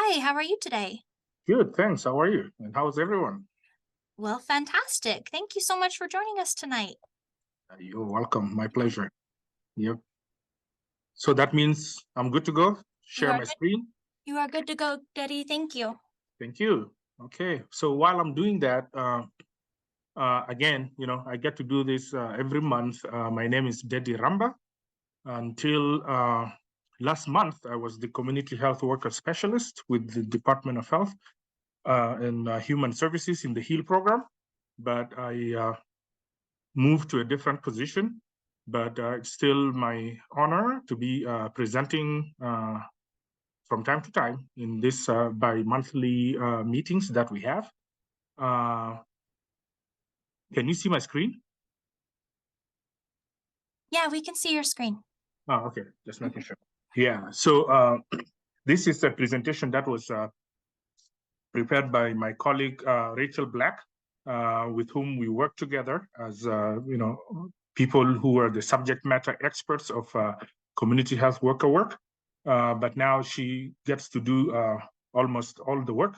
Hi, how are you today? Good, thanks. How are you? And how's everyone? Well, fantastic. Thank you so much for joining us tonight. You're welcome. My pleasure. Yep. So that means I'm good to go. You Share are my good. screen. You are good to go, Daddy. Thank you. Thank you. Okay. So while I'm doing that, again, I get to do this every month. My name is Dedi Ramba. Until last month, I was the community health worker specialist with the Department of Health and Human Services in the HEAL program. But I moved to a different position, but it's still my honor to be presenting from time to time in this bi-monthly meetings that we have. Can you see my screen? Yeah, we can see your screen. Oh, okay, just making sure. Yeah, so this is a presentation that was prepared by my colleague Rachel Black, with whom we work together as people who are the subject matter experts of community health worker work. But now she gets to do almost all the work.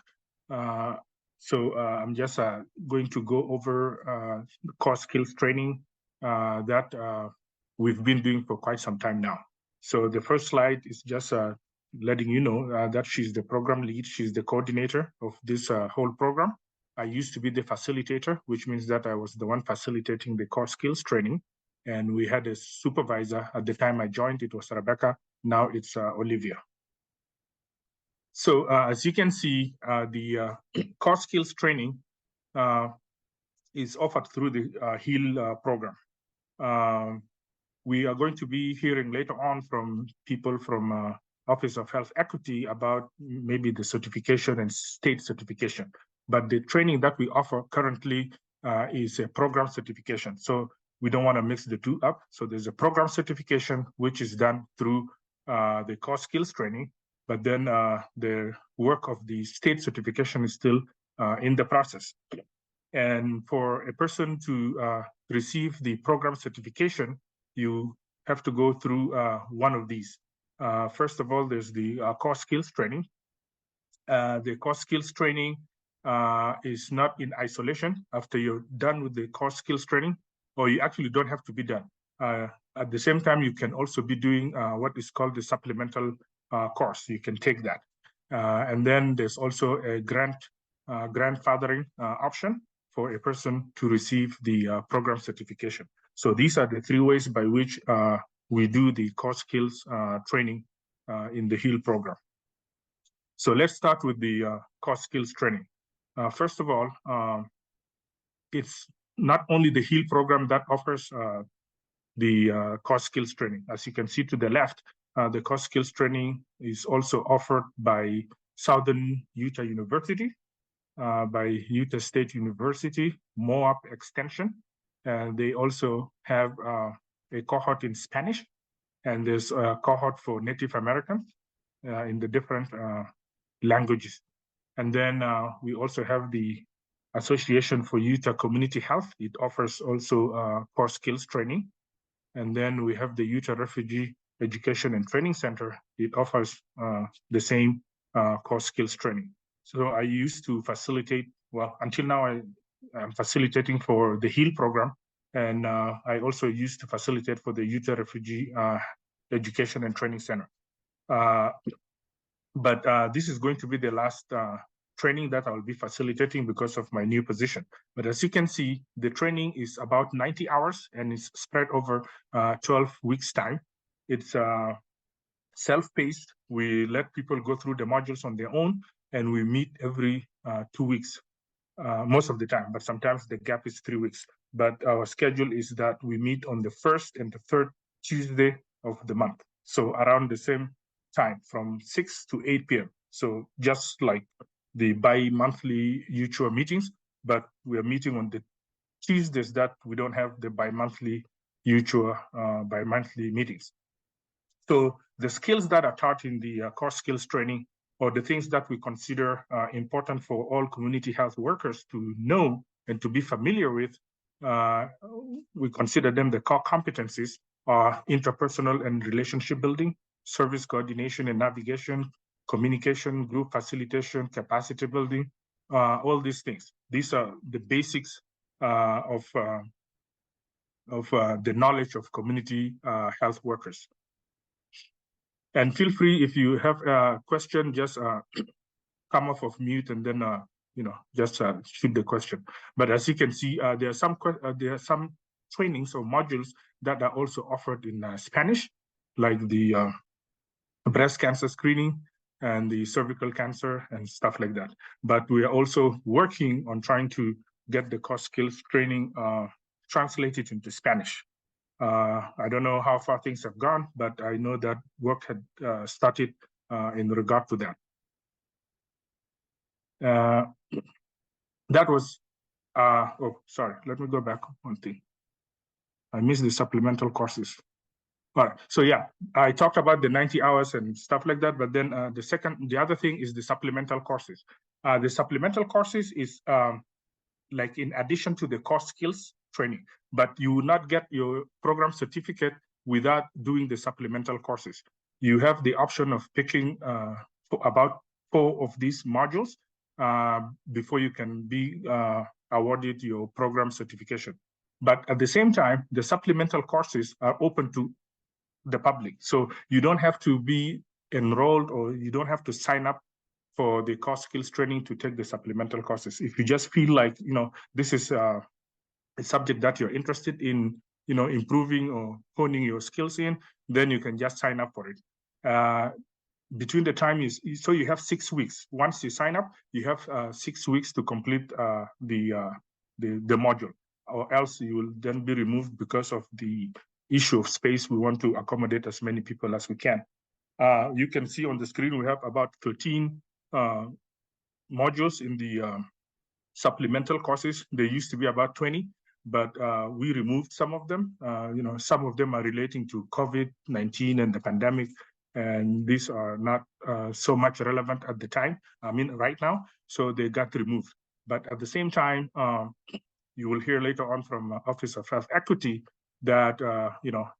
So I'm just going to go over the core skills training that we've been doing for quite some time now. So the first slide is just letting you know that she's the program lead, she's the coordinator of this whole program. I used to be the facilitator, which means that I was the one facilitating the core skills training. And we had a supervisor at the time I joined, it was Rebecca, now it's Olivia. So as you can see, the core skills training is offered through the HEAL program. We are going to be hearing later on from people from Office of Health Equity about maybe the certification and state certification. But the training that we offer currently is a program certification. So we don't want to mix the two up. So there's a program certification, which is done through the core skills training, but then the work of the state certification is still in the process. And for a person to receive the program certification, you have to go through one of these. First of all, there's the core skills training. The core skills training is not in isolation. After you're done with the core skills training, or you actually don't have to be done. At the same time, you can also be doing what is called the supplemental course. You can take that. And then there's also a grandfathering option for a person to receive the program certification. So these are the three ways by which we do the core skills training in the HEAL program. So let's start with the core skills training. First of all, it's not only the HEAL program that offers the core skills training. As you can see to the left, the core skills training is also offered by Southern Utah University, by Utah State University, Moab Extension, and they also have a cohort in Spanish, and there's a cohort for Native Americans in the different languages. And then we also have the Association for Utah Community Health. It offers also core skills training. And then we have the Utah Refugee Education and Training Center. It offers the same core skills training. So I used to facilitate, well, until now I'm facilitating for the HEAL program. And I also used to facilitate for the Utah Refugee Education and Training Center. But this is going to be the last training that I'll be facilitating because of my new position. But as you can see, the training is about 90 hours and it's spread over 12 weeks time. It's self-paced. We let people go through the modules on their own, and we meet every 2 weeks most of the time, but sometimes the gap is 3 weeks. But our schedule is that we meet on the first and the third Tuesday of the month. So around the same time from 6 to 8 p.m. So just like the bi-monthly usual meetings, but we are meeting on the Tuesdays that we don't have the bi-monthly usual bi-monthly meetings. So the skills that are taught in the core skills training, or the things that we consider important for all community health workers to know and to be familiar with, we consider them the core competencies are interpersonal and relationship building, service coordination and navigation, communication, group facilitation, capacity building, all these things. These are the basics of the knowledge of community health workers. And feel free, if you have a question, just come off of mute and then just shoot the question. But as you can see, there are some trainings or modules that are also offered in Spanish, like the breast cancer screening and the cervical cancer and stuff like that. But we are also working on trying to get the core skills training translated into Spanish. I don't know how far things have gone, but I know that work had started in regard to that. That was, oh, sorry, let me go back one thing. I missed the supplemental courses. All right, so yeah, I talked about the 90 hours and stuff like that, but then the other thing is the supplemental courses. The supplemental courses is like in addition to the core skills training, but you will not get your program certificate without doing the supplemental courses. You have the option of picking about 4 of these modules before you can be awarded your program certification. But at the same time, the supplemental courses are open to the public. So you don't have to be enrolled or you don't have to sign up for the core skills training to take the supplemental courses. If you just feel like, this is a subject that you're interested in, improving or honing your skills in, then you can just sign up for it. Between the time so you have 6 weeks. Once you sign up, you have 6 weeks to complete the module, or else you will then be removed because of the issue of space. We want to accommodate as many people as we can. You can see on the screen, we have about 13 modules in the supplemental courses. There used to be about 20, but we removed some of them. Some of them are relating to COVID-19 and the pandemic, and these are not so much relevant at the time, right now, so they got removed. But at the same time, you will hear later on from Office of Health Equity that,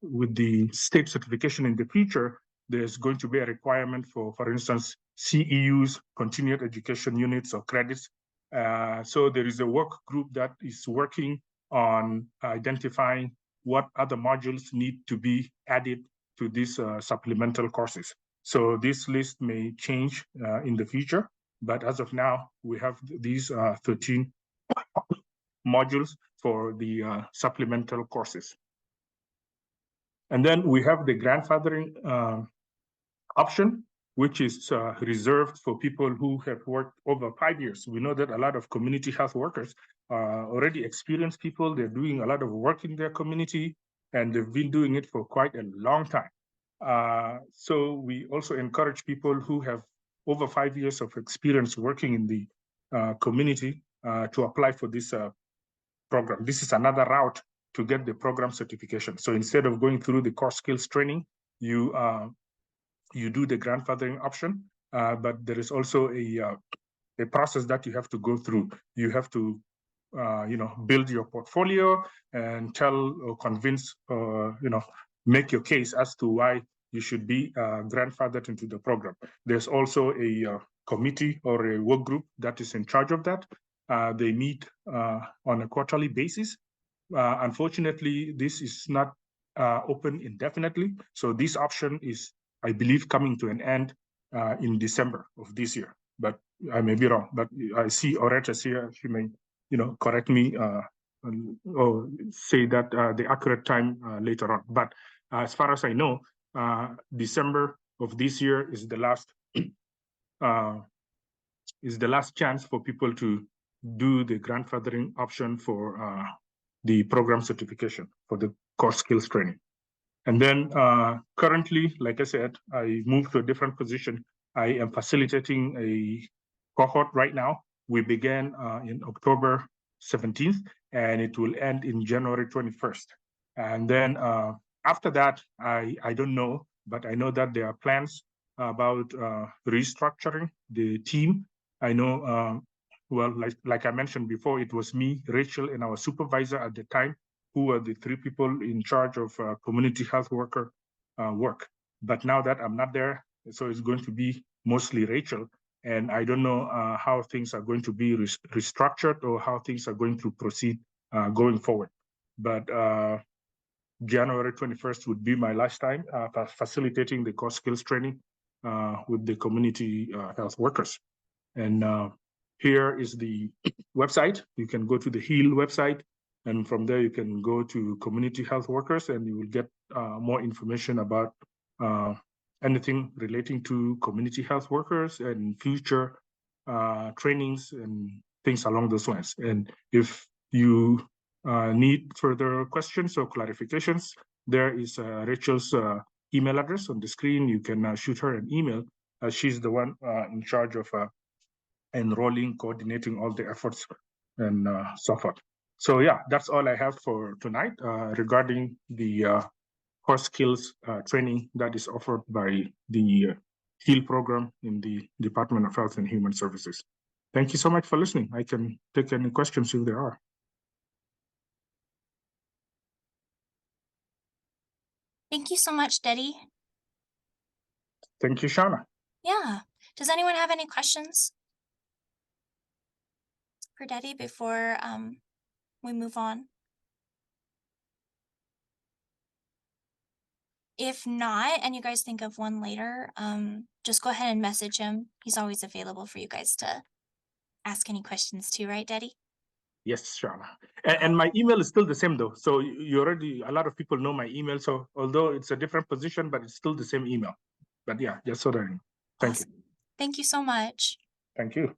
with the state certification in the future, there's going to be a requirement for instance, CEUs, continued education units or credits. So there is a work group that is working on identifying what other modules need to be added to these supplemental courses. So this list may change in the future, but as of now, we have these 13 modules for the supplemental courses. And then we have the grandfathering option, which is reserved for people who have worked over 5 years. We know that a lot of community health workers are already experienced people. They're doing a lot of work in their community, and they've been doing it for quite a long time. So we also encourage people who have over 5 years of experience working in the community to apply for this program. This is another route to get the program certification. So instead of going through the core skills training, you do the grandfathering option, but there is also a process that you have to go through. You have to build your portfolio and tell or convince, make your case as to why you should be grandfathered into the program. There's also a committee or a work group that is in charge of that. They meet on a quarterly basis. Unfortunately, this is not open indefinitely. So this option is, I believe, coming to an end in December of this year. But I may be wrong. But I see Oretta's here. She may, correct me or say that the accurate time later on. But as far as I know, December of this year is the last chance for people to do the grandfathering option for the program certification for the core skills training. And then currently, like I said, I moved to a different position. I am facilitating a cohort right now. We began in October 17th, and it will end in January 21st. And then after that, I don't know, but I know that there are plans about restructuring the team. I know, well, like I mentioned before, it was me, Rachel, and our supervisor at the time who were the 3 people in charge of community health worker work. But now that I'm not there, so it's going to be mostly Rachel. And I don't know how things are going to be restructured or how things are going to proceed going forward. But January 21st would be my last time facilitating the core skills training with the community health workers. And here is the website. You can go to the HEAL website, and from there you can go to community health workers, and you will get more information about anything relating to community health workers and future trainings and things along those lines. And if you need further questions or clarifications, there is Rachel's email address on the screen. You can shoot her an email. She's the one in charge of enrolling, coordinating all the efforts, and so forth. So yeah, that's all I have for tonight regarding the core skills training that is offered by the HEAL program in the Department of Health and Human Services. Thank you so much for listening. I can take any questions if there are. Thank you so much, Dedi. Thank you, Shauna. Yeah. Does anyone have any questions for Dedi before we move on? If not, and you guys think of one later, just go ahead and message him. He's always available for you guys to ask any questions too, right, Dedi? Yes, Shauna. And my email is still the same though. So you already, a lot of people know my email. So although it's a different position, but it's still the same email. But yeah, just so that I know. Thank you. Thank you so much. Thank you.